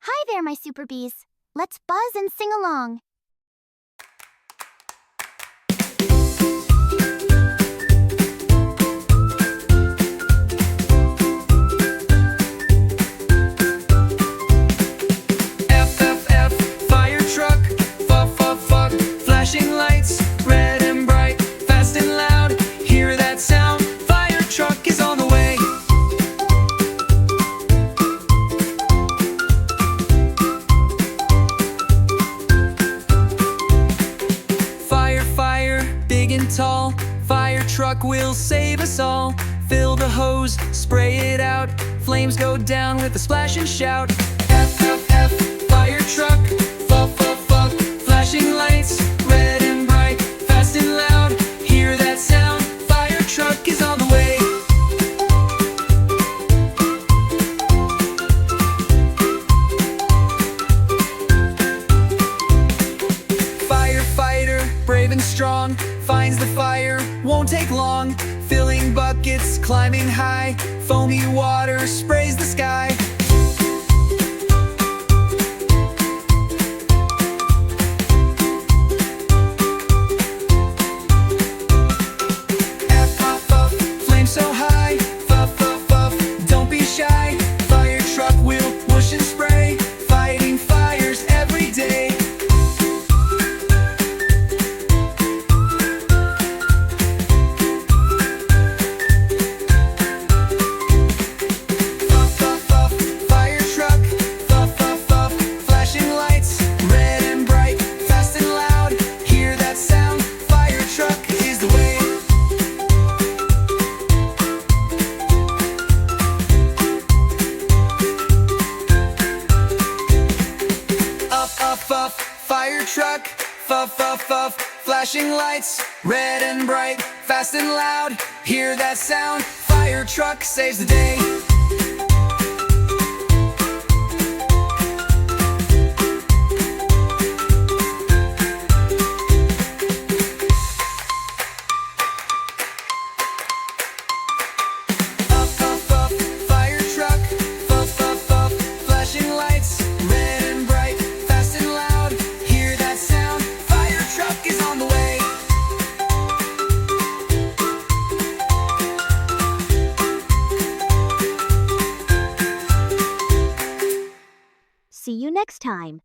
Hi there, my super bees. Let's buzz and sing along. F, F, F, fire truck. Fuck, fuck, fuck, flashing lights. Red and bright, fast and loud. Hear that sound? Fire truck is on the way. Fire, fire, big and tall. Fire truck will save us all. Fill the hose, spray it out. Flames go down with a splash and shout. F, F, F, fire truck. Fuck, fuck, fuck, flashing lights. Red and bright, fast and loud. Hear that sound? Fire truck is on the way. Firefighter, brave and strong, finds the fire, won't take long. Filling buckets, climbing high. Foamy water sprays the sky. F, puff, puff, flame so high. Puff, puff, puff, don't be shy. Fire truck will whoosh and spray, fighting fires every day. Puff, puff, puff, fire truck. Puff, puff, puff, flashing lights. Red and bright, fast and loud. Hear that sound? Fire truck is the way. Up, up, up, fire truck. Fuff, fuff, fuff, flashing lights. Red and bright, fast and loud. Hear that sound? Fire truck saves the day. Up, up, up, fire truck. Fuff, fuff, fuff, flashing lights. Red and bright, fast and loud. Hear that sound? Fire truck is on the way. See you next time.